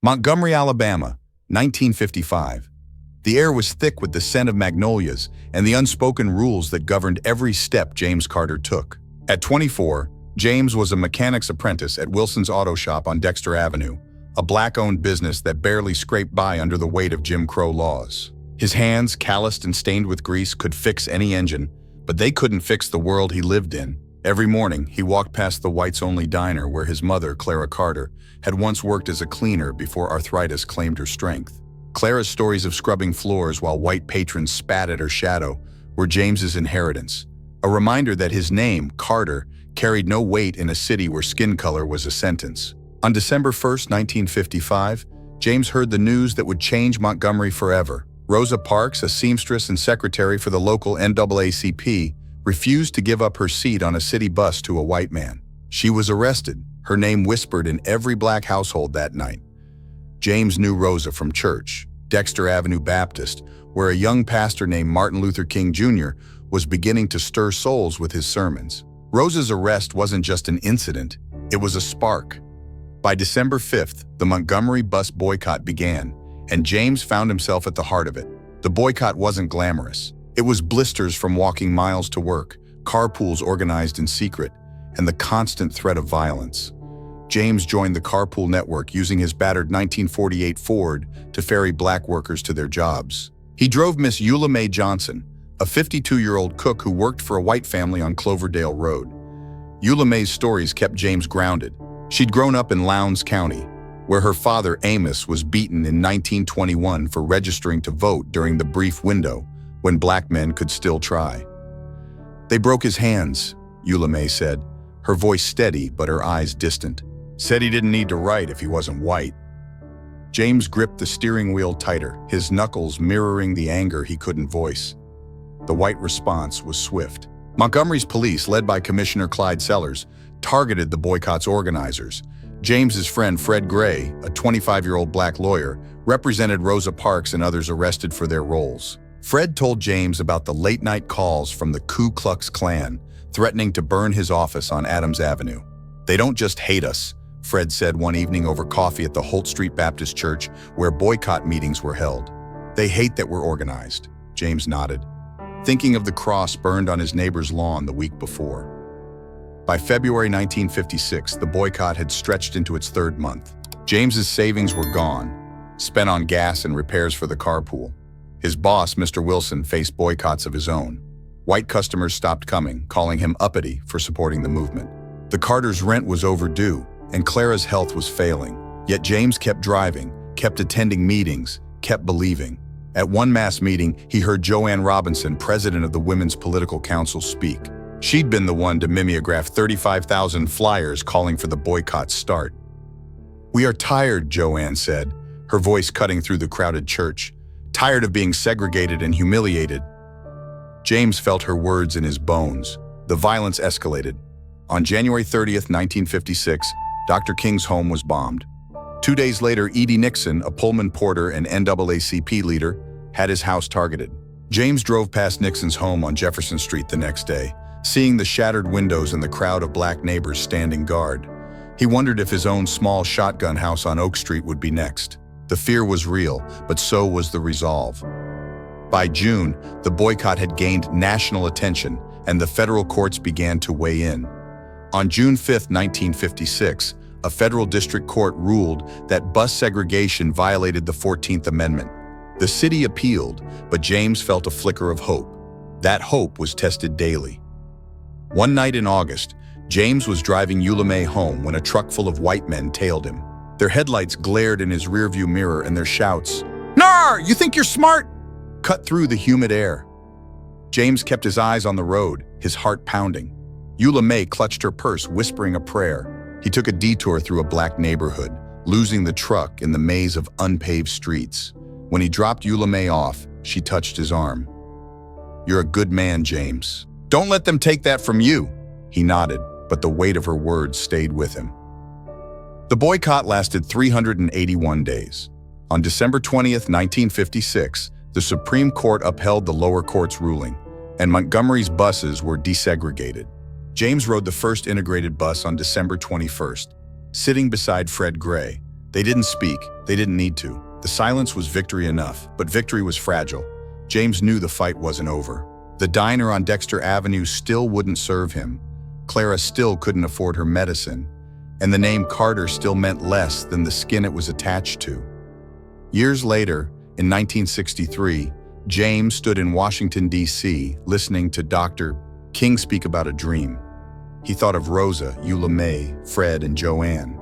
Montgomery, Alabama, 1955. The air was thick with the scent of magnolias and the unspoken rules that governed every step James Carter took. At 24, James was a mechanic's apprentice at Wilson's Auto Shop on Dexter Avenue, a black-owned business that barely scraped by under the weight of Jim Crow laws. His hands, calloused and stained with grease, could fix any engine, but they couldn't fix the world he lived in. Every morning, he walked past the whites-only diner where his mother, Clara Carter, had once worked as a cleaner before arthritis claimed her strength. Clara's stories of scrubbing floors while white patrons spat at her shadow were James's inheritance, a reminder that his name, Carter, carried no weight in a city where skin color was a sentence. On December 1st, 1955, James heard the news that would change Montgomery forever. Rosa Parks, a seamstress and secretary for the local NAACP, refused to give up her seat on a city bus to a white man. She was arrested, her name whispered in every black household that night. James knew Rosa from church, Dexter Avenue Baptist, where a young pastor named Martin Luther King Jr. was beginning to stir souls with his sermons. Rosa's arrest wasn't just an incident, it was a spark. By December 5th, the Montgomery bus boycott began, and James found himself at the heart of it. The boycott wasn't glamorous. It was blisters from walking miles to work, carpools organized in secret, and the constant threat of violence. James joined the carpool network using his battered 1948 Ford to ferry black workers to their jobs. He drove Miss Eula Mae Johnson, a 52-year-old cook who worked for a white family on Cloverdale Road. Eula Mae's stories kept James grounded. She'd grown up in Lowndes County, where her father Amos was beaten in 1921 for registering to vote during the brief window when black men could still try. "They broke his hands," Eula Mae said, her voice steady but her eyes distant. "Said he didn't need to write if he wasn't white." James gripped the steering wheel tighter, his knuckles mirroring the anger he couldn't voice. The white response was swift. Montgomery's police, led by Commissioner Clyde Sellers, targeted the boycott's organizers. James's friend Fred Gray, a 25-year-old black lawyer, represented Rosa Parks and others arrested for their roles. Fred told James about the late-night calls from the Ku Klux Klan, threatening to burn his office on Adams Avenue. "They don't just hate us," Fred said one evening over coffee at the Holt Street Baptist Church, where boycott meetings were held. "They hate that we're organized," James nodded, thinking of the cross burned on his neighbor's lawn the week before. By February 1956, the boycott had stretched into its third month. James's savings were gone, spent on gas and repairs for the carpool. His boss, Mr. Wilson, faced boycotts of his own. White customers stopped coming, calling him uppity for supporting the movement. The Carters' rent was overdue, and Clara's health was failing. Yet James kept driving, kept attending meetings, kept believing. At one mass meeting, he heard Joanne Robinson, president of the Women's Political Council, speak. She'd been the one to mimeograph 35,000 flyers calling for the boycott's start. "We are tired," Joanne said, her voice cutting through the crowded church. "Tired of being segregated and humiliated." James felt her words in his bones. The violence escalated. On January 30th, 1956, Dr. King's home was bombed. 2 days later, E.D. Nixon, a Pullman porter and NAACP leader, had his house targeted. James drove past Nixon's home on Jefferson Street the next day, seeing the shattered windows and the crowd of black neighbors standing guard. He wondered if his own small shotgun house on Oak Street would be next. The fear was real, but so was the resolve. By June, the boycott had gained national attention, and the federal courts began to weigh in. On June 5, 1956, a federal district court ruled that bus segregation violated the 14th Amendment. The city appealed, but James felt a flicker of hope. That hope was tested daily. One night in August, James was driving Eula Mae home when a truck full of white men tailed him. Their headlights glared in his rearview mirror, and their shouts, "Nar, you think you're smart?" cut through the humid air. James kept his eyes on the road, his heart pounding. Eula Mae clutched her purse, whispering a prayer. He took a detour through a black neighborhood, losing the truck in the maze of unpaved streets. When he dropped Eula Mae off, she touched his arm. "You're a good man, James. Don't let them take that from you." He nodded, but the weight of her words stayed with him. The boycott lasted 381 days. On December 20th, 1956, the Supreme Court upheld the lower court's ruling, and Montgomery's buses were desegregated. James rode the first integrated bus on December 21st, sitting beside Fred Gray, They didn't speak. They didn't need to. The silence was victory enough, but victory was fragile. James knew the fight wasn't over. The diner on Dexter Avenue still wouldn't serve him. Clara still couldn't afford her medicine, and the name Carter still meant less than the skin it was attached to. Years later, in 1963, James stood in Washington, D.C., listening to Dr. King speak about a dream. He thought of Rosa, Eula May, Fred, and Joanne.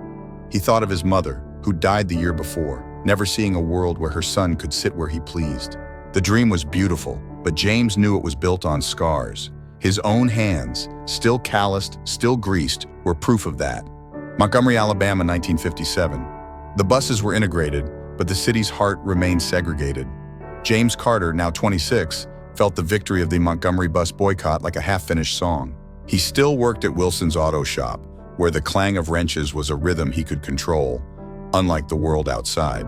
He thought of his mother, who died the year before, never seeing a world where her son could sit where he pleased. The dream was beautiful, but James knew it was built on scars. His own hands, still calloused, still greased, were proof of that. Montgomery, Alabama, 1957. The buses were integrated, but the city's heart remained segregated. James Carter, now 26, felt the victory of the Montgomery bus boycott like a half-finished song. He still worked at Wilson's auto shop, where the clang of wrenches was a rhythm he could control, unlike the world outside.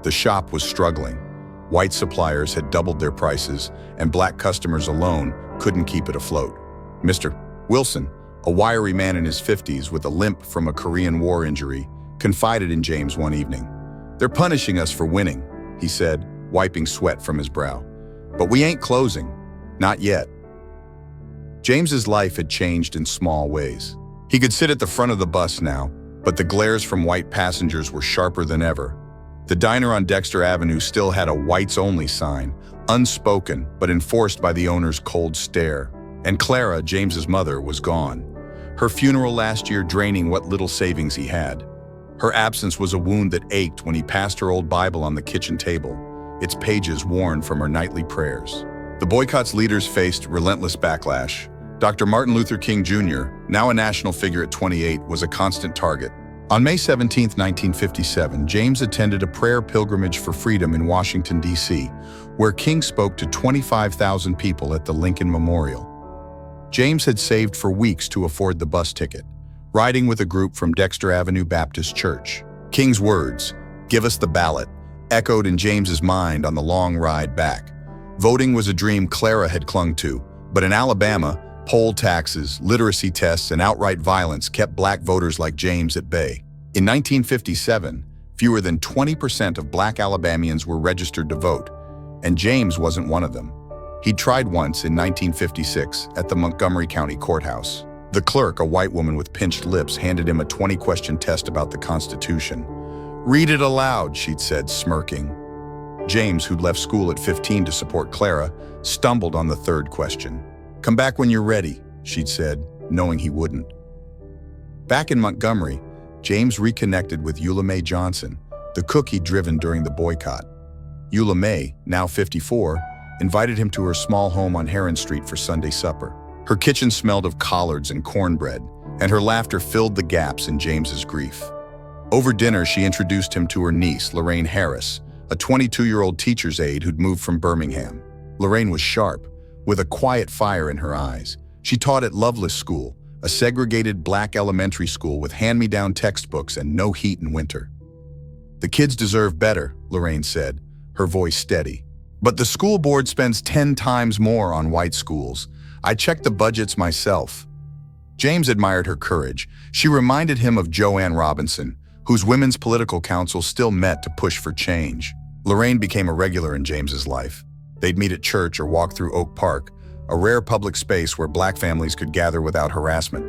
The shop was struggling. White suppliers had doubled their prices, and black customers alone couldn't keep it afloat. Mr. Wilson, a wiry man in his 50s with a limp from a Korean War injury, confided in James one evening. "They're punishing us for winning," he said, wiping sweat from his brow. "But we ain't closing. Not yet." James's life had changed in small ways. He could sit at the front of the bus now, but the glares from white passengers were sharper than ever. The diner on Dexter Avenue still had a whites-only sign, unspoken but enforced by the owner's cold stare. And Clara, James's mother, was gone. Her funeral last year draining what little savings he had. Her absence was a wound that ached when he passed her old Bible on the kitchen table, its pages worn from her nightly prayers. The boycott's leaders faced relentless backlash. Dr. Martin Luther King Jr., now a national figure at 28, was a constant target. On May 17, 1957, James attended a prayer pilgrimage for freedom in Washington, D.C., where King spoke to 25,000 people at the Lincoln Memorial. James had saved for weeks to afford the bus ticket, riding with a group from Dexter Avenue Baptist Church. King's words, "Give us the ballot," echoed in James's mind on the long ride back. Voting was a dream Clara had clung to, but in Alabama, poll taxes, literacy tests, and outright violence kept black voters like James at bay. In 1957, fewer than 20% of black Alabamians were registered to vote, and James wasn't one of them. He tried once in 1956 at the Montgomery County Courthouse. The clerk, a white woman with pinched lips, handed him a 20-question test about the Constitution. "Read it aloud," she'd said, smirking. James, who'd left school at 15 to support Clara, stumbled on the third question. "Come back when you're ready," she'd said, knowing he wouldn't. Back in Montgomery, James reconnected with Eula May Johnson, the cook he'd driven during the boycott. Eula May, now 54, invited him to her small home on Heron Street for Sunday supper. Her kitchen smelled of collards and cornbread, and her laughter filled the gaps in James's grief. Over dinner, she introduced him to her niece, Lorraine Harris, a 22-year-old teacher's aide who'd moved from Birmingham. Lorraine was sharp, with a quiet fire in her eyes. She taught at Loveless School, a segregated black elementary school with hand-me-down textbooks and no heat in winter. "The kids deserve better," Lorraine said, her voice steady. "But the school board spends 10 times more on white schools. I checked the budgets myself." James admired her courage. She reminded him of Joanne Robinson, whose Women's Political Council still met to push for change. Lorraine became a regular in James's life. They'd meet at church or walk through Oak Park, a rare public space where black families could gather without harassment.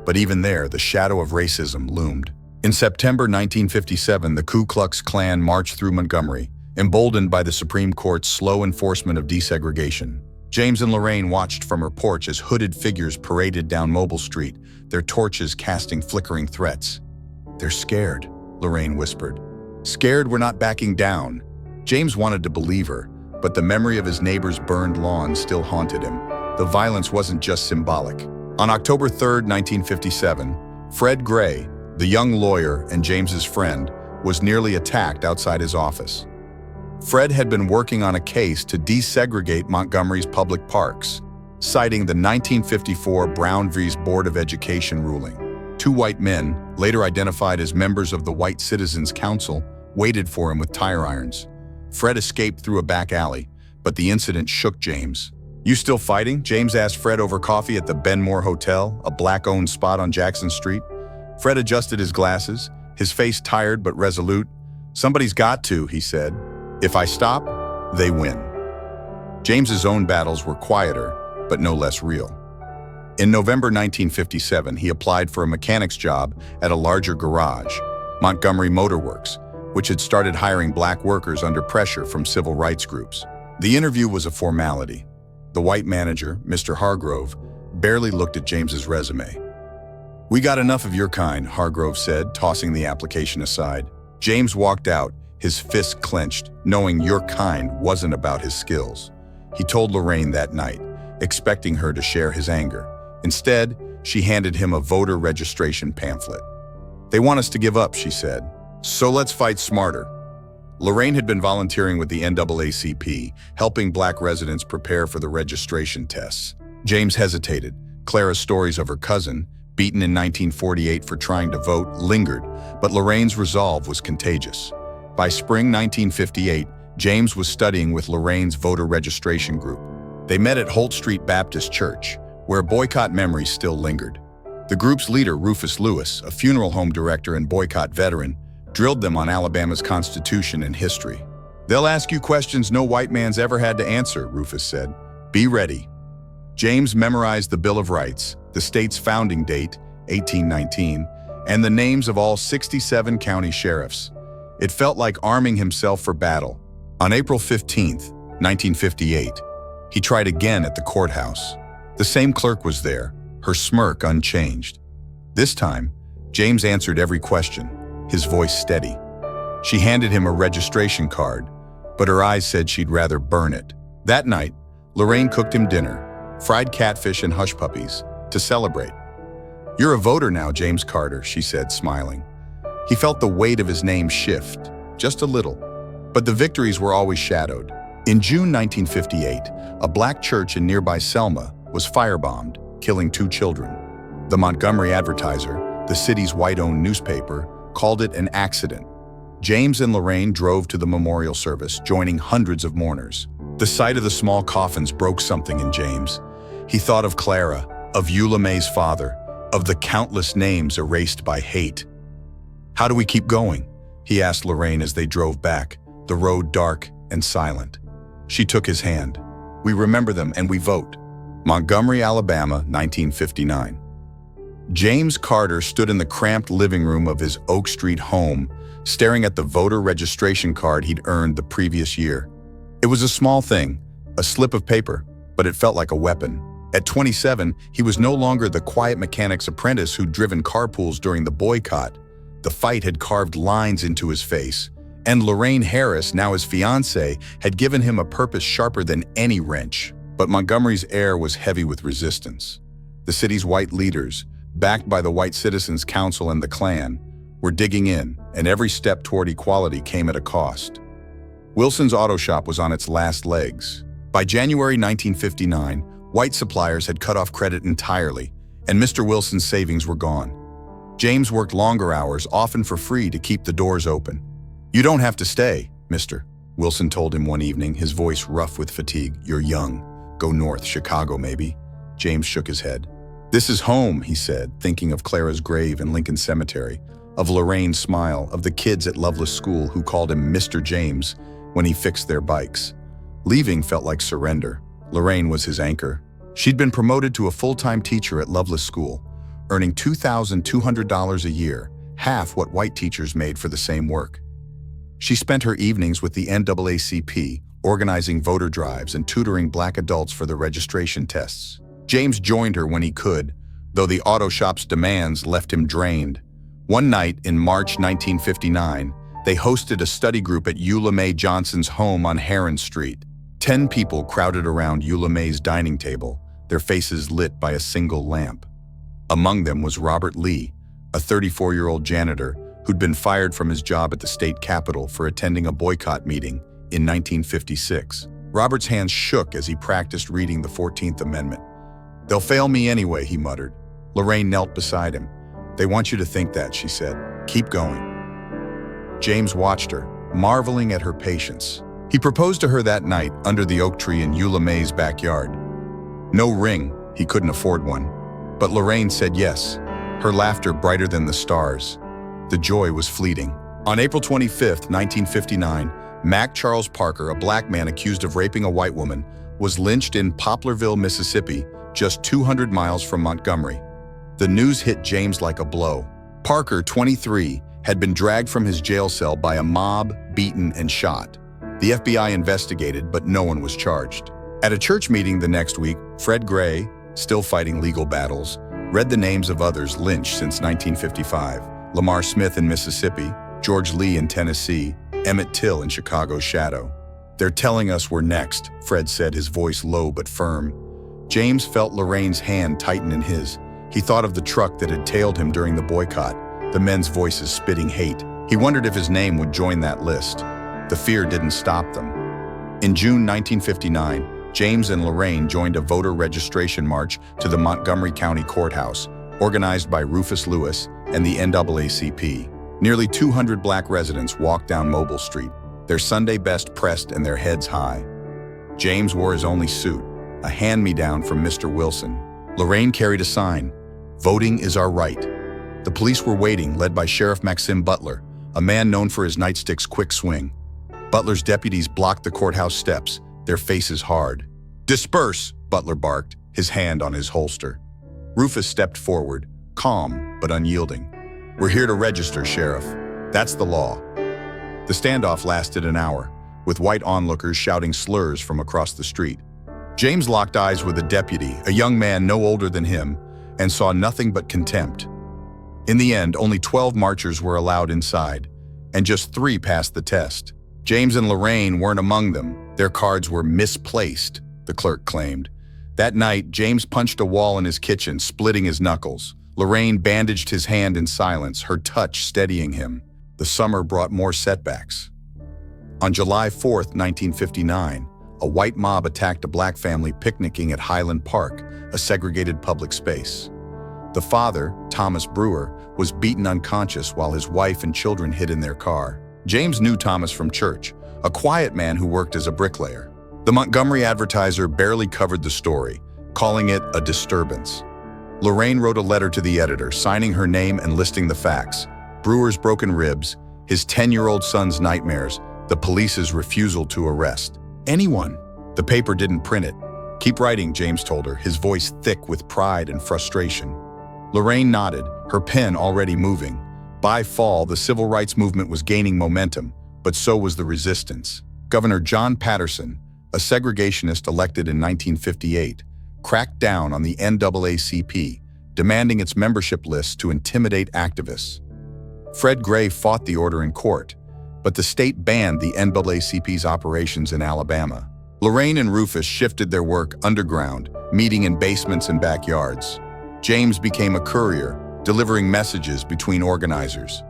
But even there, the shadow of racism loomed. In September 1957, the Ku Klux Klan marched through Montgomery, emboldened by the Supreme Court's slow enforcement of desegregation. James and Lorraine watched from her porch as hooded figures paraded down Mobile Street, their torches casting flickering threats. "They're scared," Lorraine whispered. "Scared we're not backing down." James wanted to believe her, but the memory of his neighbor's burned lawn still haunted him. The violence wasn't just symbolic. On October 3, 1957, Fred Gray, the young lawyer and James's friend, was nearly attacked outside his office. Fred had been working on a case to desegregate Montgomery's public parks, citing the 1954 Brown v. Board of Education ruling. Two white men, later identified as members of the White Citizens Council, waited for him with tire irons. Fred escaped through a back alley, but the incident shook James. "You still fighting?" James asked Fred over coffee at the Benmore Hotel, a black-owned spot on Jackson Street. Fred adjusted his glasses, his face tired but resolute. "Somebody's got to," he said. "If I stop, they win." James's own battles were quieter, but no less real. In November 1957, he applied for a mechanic's job at a larger garage, Montgomery Motor Works, which had started hiring black workers under pressure from civil rights groups. The interview was a formality. The white manager, Mr. Hargrove, barely looked at James's resume. "We got enough of your kind," Hargrove said, tossing the application aside. James walked out, his fists clenched, knowing your kind wasn't about his skills. He told Lorraine that night, expecting her to share his anger. Instead, she handed him a voter registration pamphlet. "They want us to give up," she said. "So let's fight smarter." Lorraine had been volunteering with the NAACP, helping black residents prepare for the registration tests. James hesitated. Clara's stories of her cousin, beaten in 1948 for trying to vote, lingered, but Lorraine's resolve was contagious. By spring 1958, James was studying with Lorraine's voter registration group. They met at Holt Street Baptist Church, where boycott memories still lingered. The group's leader, Rufus Lewis, a funeral home director and boycott veteran, drilled them on Alabama's Constitution and history. "They'll ask you questions no white man's ever had to answer," Rufus said. "Be ready." James memorized the Bill of Rights, the state's founding date, 1819, and the names of all 67 county sheriffs. It felt like arming himself for battle. On April 15th, 1958, he tried again at the courthouse. The same clerk was there, her smirk unchanged. This time, James answered every question, his voice steady. She handed him a registration card, but her eyes said she'd rather burn it. That night, Lorraine cooked him dinner, fried catfish and hush puppies, to celebrate. "You're a voter now, James Carter," she said, smiling. He felt the weight of his name shift, just a little. But the victories were always shadowed. In June 1958, a black church in nearby Selma was firebombed, killing 2 children. The Montgomery Advertiser, the city's white-owned newspaper, called it an accident. James and Lorraine drove to the memorial service, joining hundreds of mourners. The sight of the small coffins broke something in James. He thought of Clara, of Eula May's father, of the countless names erased by hate. "How do we keep going?" he asked Lorraine as they drove back, the road dark and silent. She took his hand. "We remember them and we vote." Montgomery, Alabama, 1959. James Carter stood in the cramped living room of his Oak Street home, staring at the voter registration card he'd earned the previous year. It was a small thing, a slip of paper, but it felt like a weapon. At 27, he was no longer the quiet mechanic's apprentice who'd driven carpools during the boycott. The fight had carved lines into his face, and Lorraine Harris, now his fiancée, had given him a purpose sharper than any wrench. But Montgomery's air was heavy with resistance. The city's white leaders, backed by the White Citizens Council and the Klan, were digging in, and every step toward equality came at a cost. Wilson's auto shop was on its last legs. By January 1959, white suppliers had cut off credit entirely, and Mr. Wilson's savings were gone. James worked longer hours, often for free, to keep the doors open. "You don't have to stay, mister," Wilson told him one evening, his voice rough with fatigue. "You're young. Go north, Chicago maybe." James shook his head. "This is home," he said, thinking of Clara's grave in Lincoln Cemetery, of Lorraine's smile, of the kids at Loveless School who called him Mr. James when he fixed their bikes. Leaving felt like surrender. Lorraine was his anchor. She'd been promoted to a full-time teacher at Loveless School, earning $2,200 a year, half what white teachers made for the same work. She spent her evenings with the NAACP, organizing voter drives and tutoring black adults for the registration tests. James joined her when he could, though the auto shop's demands left him drained. One night in March 1959, they hosted a study group at Eula May Johnson's home on Heron Street. 10 people crowded around Eula May's dining table, their faces lit by a single lamp. Among them was Robert Lee, a 34-year-old janitor who'd been fired from his job at the state capitol for attending a boycott meeting in 1956. Robert's hands shook as he practiced reading the 14th Amendment. "They'll fail me anyway," he muttered. Lorraine knelt beside him. "They want you to think that," she said. "Keep going." James watched her, marveling at her patience. He proposed to her that night under the oak tree in Eula May's backyard. No ring, he couldn't afford one. But Lorraine said yes, her laughter brighter than the stars. The joy was fleeting. On April 25, 1959, Mac Charles Parker, a black man accused of raping a white woman, was lynched in Poplarville, Mississippi, just 200 miles from Montgomery. The news hit James like a blow. Parker, 23, had been dragged from his jail cell by a mob, beaten, and shot. The FBI investigated, but no one was charged. At a church meeting the next week, Fred Gray, still fighting legal battles, read the names of others lynched since 1955. Lamar Smith in Mississippi, George Lee in Tennessee, Emmett Till in Chicago's shadow. "They're telling us we're next," Fred said, his voice low but firm. James felt Lorraine's hand tighten in his. He thought of the truck that had tailed him during the boycott, the men's voices spitting hate. He wondered if his name would join that list. The fear didn't stop them. In June 1959, James and Lorraine joined a voter registration march to the Montgomery County Courthouse, organized by Rufus Lewis and the NAACP. Nearly 200 black residents walked down Mobile Street, their Sunday best pressed and their heads high. James wore his only suit, a hand-me-down from Mr. Wilson. Lorraine carried a sign, "Voting is our right." The police were waiting, led by Sheriff Maxim Butler, a man known for his nightstick's quick swing. Butler's deputies blocked the courthouse steps, their faces hard. "Disperse," Butler barked, his hand on his holster. Rufus stepped forward, calm but unyielding. "We're here to register, Sheriff. That's the law." The standoff lasted an hour, with white onlookers shouting slurs from across the street. James locked eyes with a deputy, a young man no older than him, and saw nothing but contempt. In the end, only 12 marchers were allowed inside, and just 3 passed the test. James and Lorraine weren't among them. Their cards were misplaced, the clerk claimed. That night, James punched a wall in his kitchen, splitting his knuckles. Lorraine bandaged his hand in silence, her touch steadying him. The summer brought more setbacks. On July 4, 1959, a white mob attacked a black family picnicking at Highland Park, a segregated public space. The father, Thomas Brewer, was beaten unconscious while his wife and children hid in their car. James knew Thomas from church, a quiet man who worked as a bricklayer. The Montgomery Advertiser barely covered the story, calling it a disturbance. Lorraine wrote a letter to the editor, signing her name and listing the facts: Brewer's broken ribs, his 10-year-old son's nightmares, the police's refusal to arrest anyone. The paper didn't print it. "Keep writing," James told her, his voice thick with pride and frustration. Lorraine nodded, her pen already moving. By fall, the civil rights movement was gaining momentum, but so was the resistance. Governor John Patterson, a segregationist elected in 1958, cracked down on the NAACP, demanding its membership lists to intimidate activists. Fred Gray fought the order in court, but the state banned the NAACP's operations in Alabama. Lorraine and Rufus shifted their work underground, meeting in basements and backyards. James became a courier, delivering messages between organizers.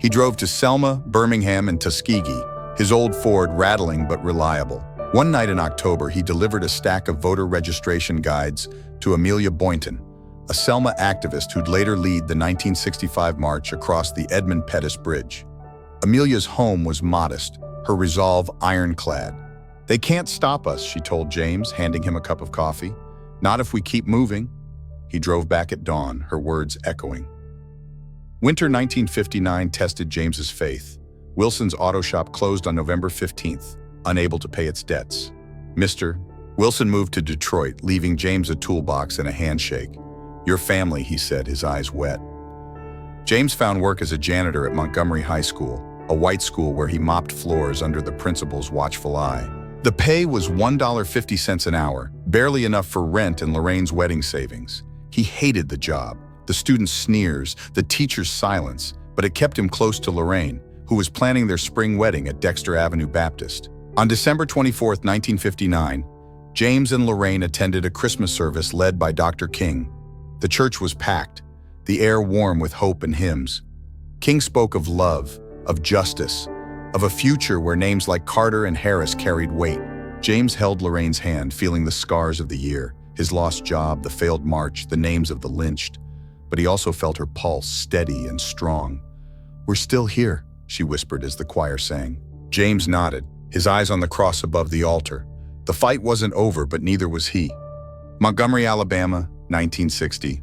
He drove to Selma, Birmingham, and Tuskegee, his old Ford rattling but reliable. One night in October, he delivered a stack of voter registration guides to Amelia Boynton, a Selma activist who'd later lead the 1965 march across the Edmund Pettus Bridge. Amelia's home was modest, her resolve ironclad. "They can't stop us," she told James, handing him a cup of coffee. "Not if we keep moving." He drove back at dawn, her words echoing. Winter 1959 tested James's faith. Wilson's auto shop closed on November 15th, unable to pay its debts. "Mr. Wilson moved to Detroit, leaving James a toolbox and a handshake. "Your family," he said, his eyes wet. James found work as a janitor at Montgomery High School, a white school where he mopped floors under the principal's watchful eye. The pay was $1.50 an hour, barely enough for rent and Lorraine's wedding savings. He hated the job, the students' sneers, the teachers' silence, but it kept him close to Lorraine, who was planning their spring wedding at Dexter Avenue Baptist. On December 24, 1959, James and Lorraine attended a Christmas service led by Dr. King. The church was packed, the air warm with hope and hymns. King spoke of love, of justice, of a future where names like Carter and Harris carried weight. James held Lorraine's hand, feeling the scars of the year, his lost job, the failed march, the names of the lynched. But he also felt her pulse, steady and strong. "We're still here," she whispered as the choir sang. James nodded, his eyes on the cross above the altar. The fight wasn't over, but neither was he. Montgomery, Alabama, 1960.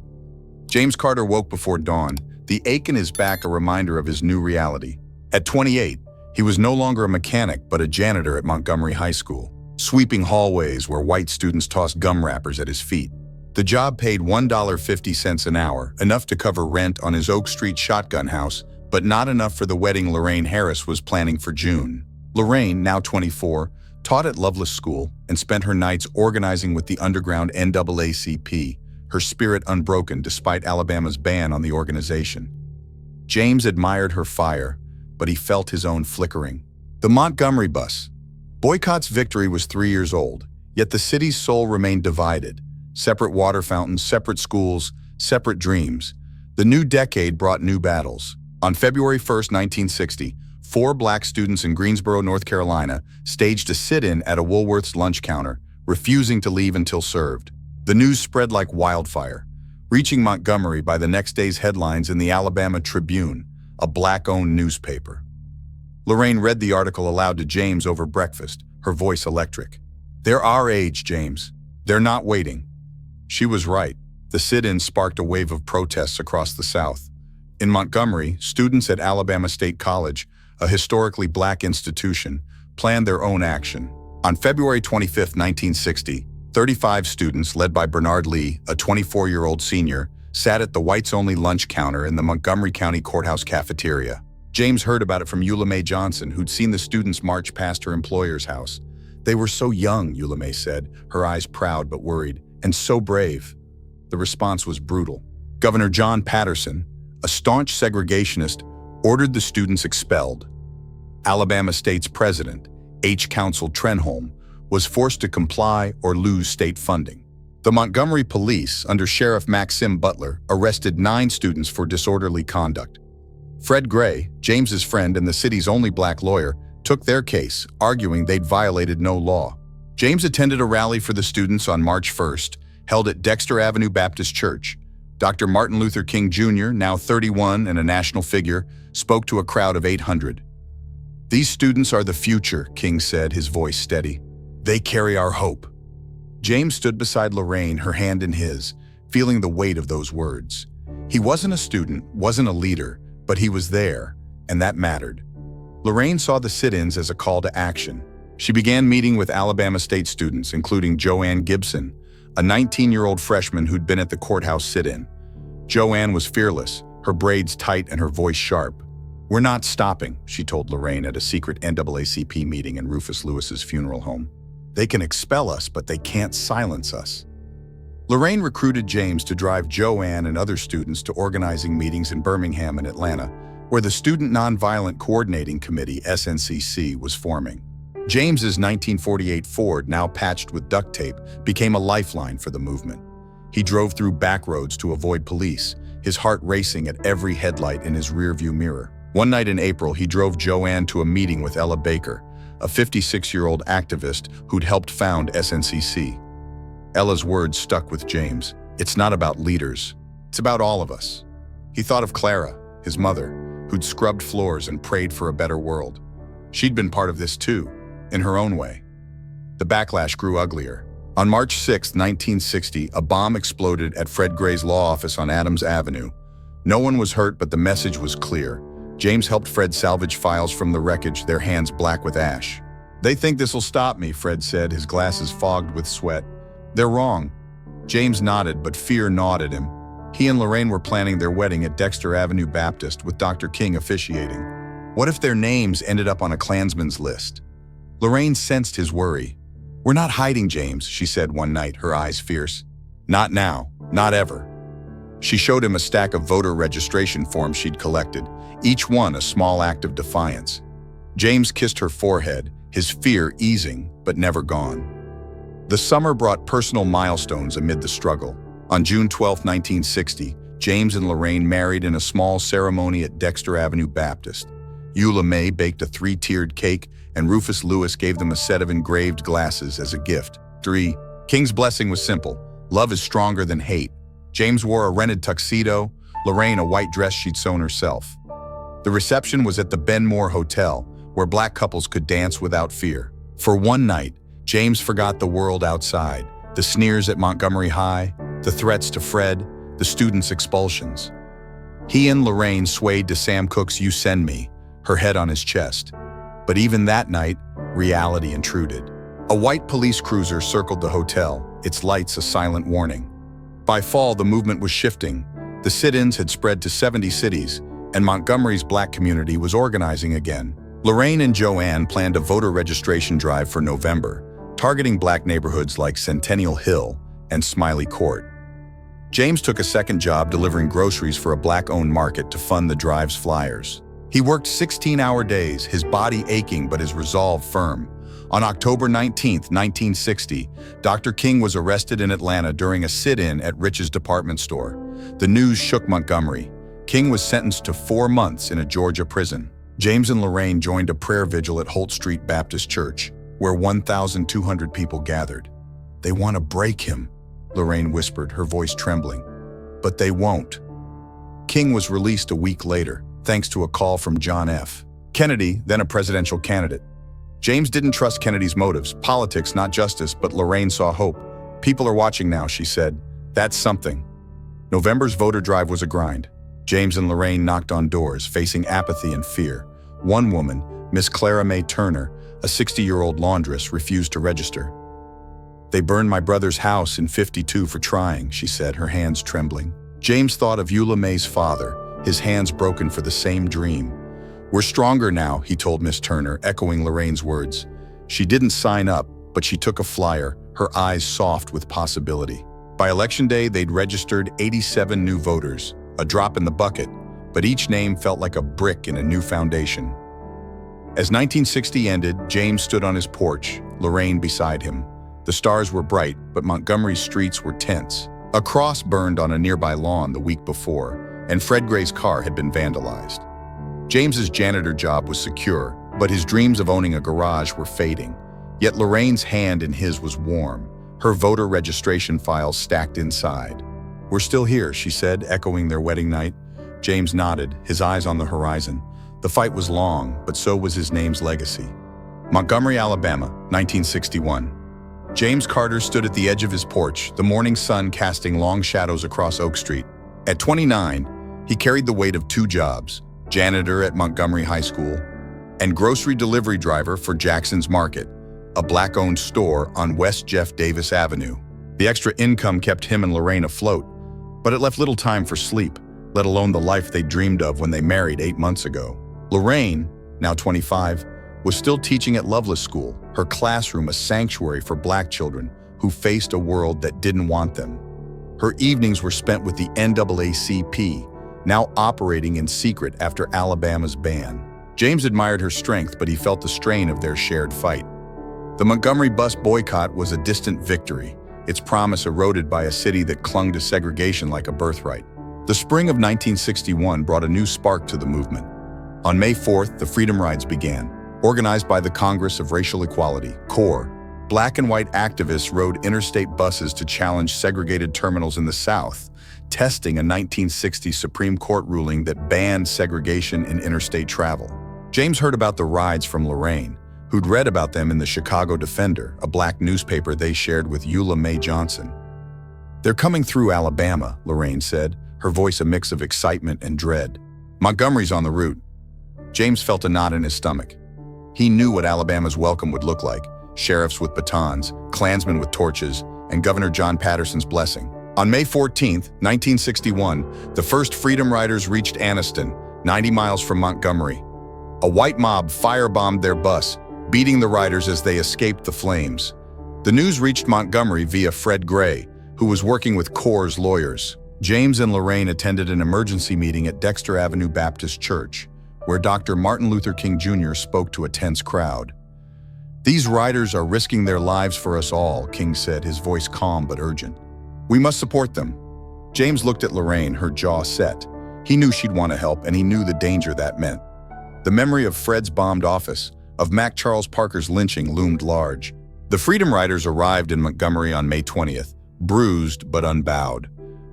James Carter woke before dawn, the ache in his back a reminder of his new reality. At 28, he was no longer a mechanic but a janitor at Montgomery High School, sweeping hallways where white students tossed gum wrappers at his feet. The job paid $1.50 an hour, enough to cover rent on his Oak Street shotgun house, but not enough for the wedding Lorraine Harris was planning for June. Lorraine, now 24, taught at Loveless School and spent her nights organizing with the underground NAACP, her spirit unbroken despite Alabama's ban on the organization. James admired her fire, but he felt his own flickering. The Montgomery bus. Boycott's victory was 3 years old, yet the city's soul remained divided. Separate water fountains, separate schools, separate dreams. The new decade brought new battles. On February 1st, 1960, 4 black students in Greensboro, North Carolina, staged a sit-in at a Woolworth's lunch counter, refusing to leave until served. The news spread like wildfire, reaching Montgomery by the next day's headlines in the Alabama Tribune, a black-owned newspaper. Lorraine read the article aloud to James over breakfast, her voice electric. "They're our age, James. They're not waiting." She was right. The sit-in sparked a wave of protests across the South. In Montgomery, students at Alabama State College, a historically black institution, planned their own action. On February 25, 1960, 35 students, led by Bernard Lee, a 24-year-old senior, sat at the whites-only lunch counter in the Montgomery County Courthouse cafeteria. James heard about it from Eula Mae Johnson, who'd seen the students march past her employer's house. "They were so young," Eula Mae said, her eyes proud but worried, "and so brave." The response was brutal. Governor John Patterson, a staunch segregationist, ordered the students expelled. Alabama State's president, H. Council Trenholm, was forced to comply or lose state funding. The Montgomery police, under Sheriff Maxim Butler, arrested 9 students for disorderly conduct. Fred Gray, James's friend and the city's only black lawyer, took their case, arguing they'd violated no law. James attended a rally for the students on March 1st, held at Dexter Avenue Baptist Church. Dr. Martin Luther King Jr., now 31 and a national figure, spoke to a crowd of 800. "These students are the future," King said, his voice steady. "They carry our hope." James stood beside Lorraine, her hand in his, feeling the weight of those words. He wasn't a student, wasn't a leader, but he was there, and that mattered. Lorraine saw the sit-ins as a call to action. She began meeting with Alabama State students, including Joanne Gibson, a 19-year-old freshman who'd been at the courthouse sit-in. Joanne was fearless, her braids tight and her voice sharp. "We're not stopping," she told Lorraine at a secret NAACP meeting in Rufus Lewis's funeral home. "They can expel us, but they can't silence us." Lorraine recruited James to drive Joanne and other students to organizing meetings in Birmingham and Atlanta, where the Student Nonviolent Coordinating Committee, SNCC, was forming. James's 1948 Ford, now patched with duct tape, became a lifeline for the movement. He drove through back roads to avoid police, his heart racing at every headlight in his rearview mirror. One night in April, he drove Joanne to a meeting with Ella Baker, a 56-year-old activist who'd helped found SNCC. Ella's words stuck with James. "It's not about leaders. It's about all of us." He thought of Clara, his mother, who'd scrubbed floors and prayed for a better world. She'd been part of this too, in her own way. The backlash grew uglier. On March 6, 1960, a bomb exploded at Fred Gray's law office on Adams Avenue. No one was hurt, but the message was clear. James helped Fred salvage files from the wreckage, their hands black with ash. "They think this'll stop me," Fred said, his glasses fogged with sweat. "They're wrong." James nodded, but fear gnawed at him. He and Lorraine were planning their wedding at Dexter Avenue Baptist, with Dr. King officiating. What if their names ended up on a Klansman's list? Lorraine sensed his worry. "We're not hiding, James," she said one night, her eyes fierce. "Not now, not ever." She showed him a stack of voter registration forms she'd collected, each one a small act of defiance. James kissed her forehead, his fear easing, but never gone. The summer brought personal milestones amid the struggle. On June 12, 1960, James and Lorraine married in a small ceremony at Dexter Avenue Baptist. Eula Mae baked a 3-tiered cake, and Rufus Lewis gave them a set of engraved glasses as a gift. 3. King's blessing was simple. Love is stronger than hate. James wore a rented tuxedo, Lorraine a white dress she'd sewn herself. The reception was at the Benmore Hotel, where black couples could dance without fear. For one night, James forgot the world outside, the sneers at Montgomery High, the threats to Fred, the students' expulsions. He and Lorraine swayed to Sam Cooke's "You Send Me," her head on his chest. But even that night, reality intruded. A white police cruiser circled the hotel, its lights a silent warning. By fall, the movement was shifting. The sit-ins had spread to 70 cities, and Montgomery's black community was organizing again. Lorraine and Joanne planned a voter registration drive for November, targeting black neighborhoods like Centennial Hill and Smiley Court. James took a second job delivering groceries for a black-owned market to fund the drive's flyers. He worked 16-hour days, his body aching but his resolve firm. On October 19, 1960, Dr. King was arrested in Atlanta during a sit-in at Rich's department store. The news shook Montgomery. King was sentenced to 4 months in a Georgia prison. James and Lorraine joined a prayer vigil at Holt Street Baptist Church, where 1,200 people gathered. "They want to break him," Lorraine whispered, her voice trembling. "But they won't." King was released a week later, thanks to a call from John F. Kennedy, then a presidential candidate. James didn't trust Kennedy's motives, politics, not justice, but Lorraine saw hope. "People are watching now," she said. "That's something." November's voter drive was a grind. James and Lorraine knocked on doors, facing apathy and fear. One woman, Miss Clara Mae Turner, a 60-year-old laundress, refused to register. "They burned my brother's house in '52 for trying," she said, her hands trembling. James thought of Eula Mae's father, his hands broken for the same dream. "We're stronger now," he told Miss Turner, echoing Lorraine's words. She didn't sign up, but she took a flyer, her eyes soft with possibility. By Election Day, they'd registered 87 new voters, a drop in the bucket, but each name felt like a brick in a new foundation. As 1960 ended, James stood on his porch, Lorraine beside him. The stars were bright, but Montgomery's streets were tense. A cross burned on a nearby lawn the week before, and Fred Gray's car had been vandalized. James's janitor job was secure, but his dreams of owning a garage were fading. Yet Lorraine's hand in his was warm, her voter registration files stacked inside. "We're still here," she said, echoing their wedding night. James nodded, his eyes on the horizon. The fight was long, but so was his name's legacy. Montgomery, Alabama, 1961. James Carter stood at the edge of his porch, the morning sun casting long shadows across Oak Street. At 29, he carried the weight of 2 jobs, janitor at Montgomery High School and grocery delivery driver for Jackson's Market, a black-owned store on West Jeff Davis Avenue. The extra income kept him and Lorraine afloat, but it left little time for sleep, let alone the life they dreamed of when they married 8 months ago. Lorraine, now 25, was still teaching at Loveless School, her classroom a sanctuary for black children who faced a world that didn't want them. Her evenings were spent with the NAACP, now operating in secret after Alabama's ban. James admired her strength, but he felt the strain of their shared fight. The Montgomery bus boycott was a distant victory, its promise eroded by a city that clung to segregation like a birthright. The spring of 1961 brought a new spark to the movement. On May 4th, the Freedom Rides began. Organized by the Congress of Racial Equality, CORE, black and white activists rode interstate buses to challenge segregated terminals in the South, testing a 1960 Supreme Court ruling that banned segregation in interstate travel. James heard about the rides from Lorraine, who'd read about them in the Chicago Defender, a black newspaper they shared with Eula Mae Johnson. "They're coming through Alabama," Lorraine said, her voice a mix of excitement and dread. "Montgomery's on the route." James felt a knot in his stomach. He knew what Alabama's welcome would look like: sheriffs with batons, Klansmen with torches, and Governor John Patterson's blessing. On May 14, 1961, the first Freedom Riders reached Anniston, 90 miles from Montgomery. A white mob firebombed their bus, beating the riders as they escaped the flames. The news reached Montgomery via Fred Gray, who was working with CORE's lawyers. James and Lorraine attended an emergency meeting at Dexter Avenue Baptist Church, where Dr. Martin Luther King Jr. spoke to a tense crowd. "These riders are risking their lives for us all," King said, his voice calm but urgent. "We must support them." James looked at Lorraine, her jaw set. He knew she'd want to help, and he knew the danger that meant. The memory of Fred's bombed office, of Mac Charles Parker's lynching, loomed large. The Freedom Riders arrived in Montgomery on May 20th, bruised but unbowed.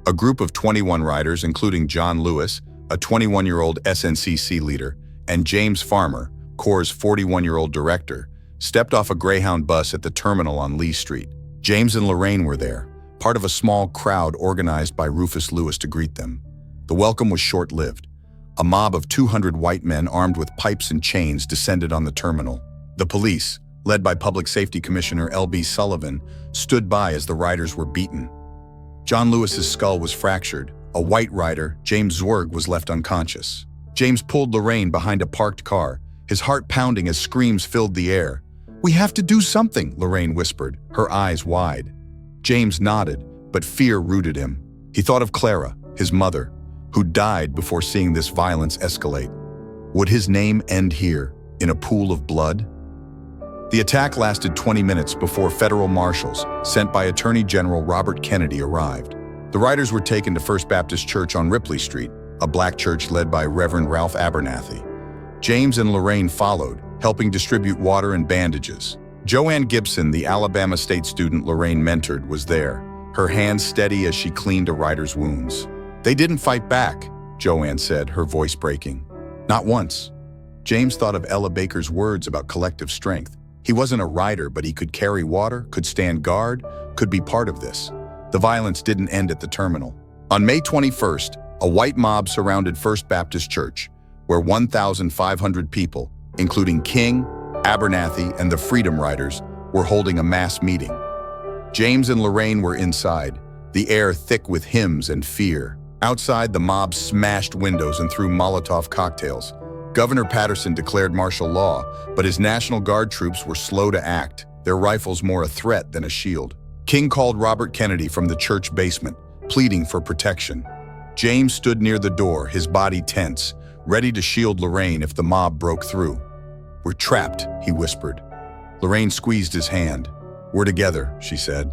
A group of 21 riders, including John Lewis, a 21-year-old SNCC leader, and James Farmer, CORE's 41-year-old director, stepped off a Greyhound bus at the terminal on Lee Street. James and Lorraine were there, part of a small crowd organized by Rufus Lewis to greet them. The welcome was short-lived. A mob of 200 white men armed with pipes and chains descended on the terminal. The police, led by Public Safety Commissioner L.B. Sullivan, stood by as the riders were beaten. John Lewis's skull was fractured. A white rider, James Zwerg, was left unconscious. James pulled Lorraine behind a parked car, his heart pounding as screams filled the air. "We have to do something," Lorraine whispered, her eyes wide. James nodded, but fear rooted him. He thought of Clara, his mother, who died before seeing this violence escalate. Would his name end here, in a pool of blood? The attack lasted 20 minutes before federal marshals, sent by Attorney General Robert Kennedy, arrived. The riders were taken to First Baptist Church on Ripley Street, a black church led by Reverend Ralph Abernathy. James and Lorraine followed, helping distribute water and bandages. Joanne Gibson, the Alabama State student Lorraine mentored, was there, her hands steady as she cleaned a rider's wounds. "They didn't fight back," Joanne said, her voice breaking. "Not once." James thought of Ella Baker's words about collective strength. He wasn't a rider, but he could carry water, could stand guard, could be part of this. The violence didn't end at the terminal. On May 21st, a white mob surrounded First Baptist Church, where 1,500 people, including King, Abernathy, and the Freedom Riders, were holding a mass meeting. James and Lorraine were inside, the air thick with hymns and fear. Outside, the mob smashed windows and threw Molotov cocktails. Governor Patterson declared martial law, but his National Guard troops were slow to act, their rifles more a threat than a shield. King called Robert Kennedy from the church basement, pleading for protection. James stood near the door, his body tense, ready to shield Lorraine if the mob broke through. "We're trapped," he whispered. Lorraine squeezed his hand. "We're together," she said.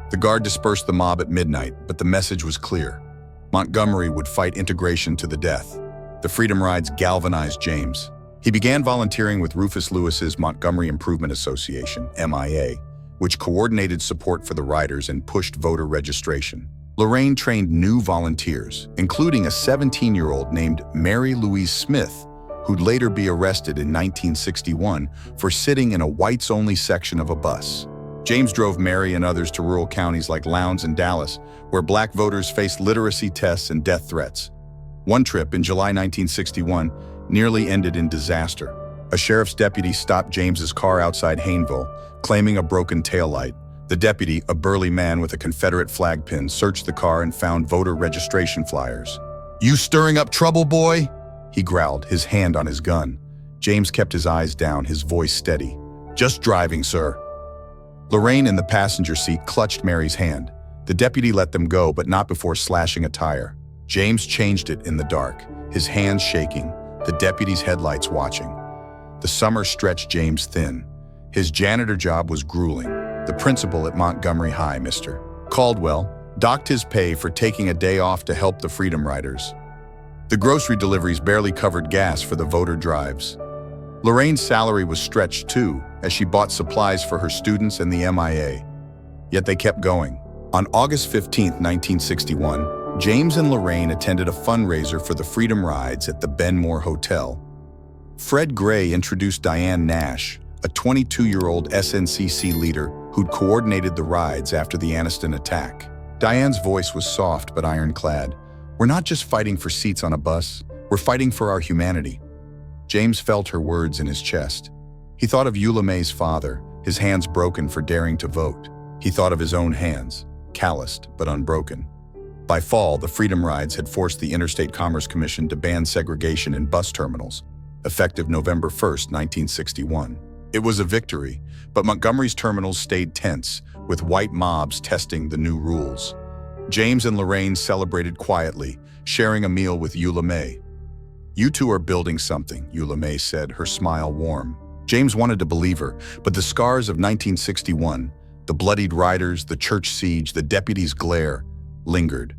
The guard dispersed the mob at midnight, but the message was clear. Montgomery would fight integration to the death. The Freedom Rides galvanized James. He began volunteering with Rufus Lewis's Montgomery Improvement Association, MIA, which coordinated support for the riders and pushed voter registration. Lorraine trained new volunteers, including a 17-year-old named Mary Louise Smith, who'd later be arrested in 1961 for sitting in a whites-only section of a bus. James drove Mary and others to rural counties like Lowndes and Dallas, where black voters faced literacy tests and death threats. One trip in July 1961 nearly ended in disaster. A sheriff's deputy stopped James's car outside Hayneville, claiming a broken taillight. The deputy, a burly man with a Confederate flag pin, searched the car and found voter registration flyers. "You stirring up trouble, boy?" he growled, his hand on his gun. James kept his eyes down, his voice steady. "Just driving, sir." Lorraine in the passenger seat clutched Mary's hand. The deputy let them go, but not before slashing a tire. James changed it in the dark, his hands shaking, the deputy's headlights watching. The summer stretched James thin. His janitor job was grueling. The principal at Montgomery High, Mr. Caldwell, docked his pay for taking a day off to help the Freedom Riders. The grocery deliveries barely covered gas for the voter drives. Lorraine's salary was stretched too, as she bought supplies for her students and the MIA. Yet they kept going. On August 15, 1961, James and Lorraine attended a fundraiser for the Freedom Rides at the Benmore Hotel. Fred Gray introduced Diane Nash, a 22-year-old SNCC leader who'd coordinated the rides after the Anniston attack. Diane's voice was soft but ironclad. "We're not just fighting for seats on a bus, we're fighting for our humanity." James felt her words in his chest. He thought of Eula May's father, his hands broken for daring to vote. He thought of his own hands, calloused but unbroken. By fall, the Freedom Rides had forced the Interstate Commerce Commission to ban segregation in bus terminals, effective November 1, 1961. It was a victory, but Montgomery's terminals stayed tense, with white mobs testing the new rules. James and Lorraine celebrated quietly, sharing a meal with Eula May. "You two are building something," Eula May said, her smile warm. James wanted to believe her, but the scars of 1961, the bloodied riders, the church siege, the deputy's glare, lingered.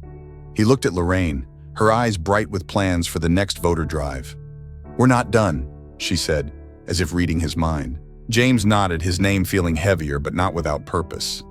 He looked at Lorraine, her eyes bright with plans for the next voter drive. "We're not done," she said, as if reading his mind. James nodded, his name feeling heavier but not without purpose.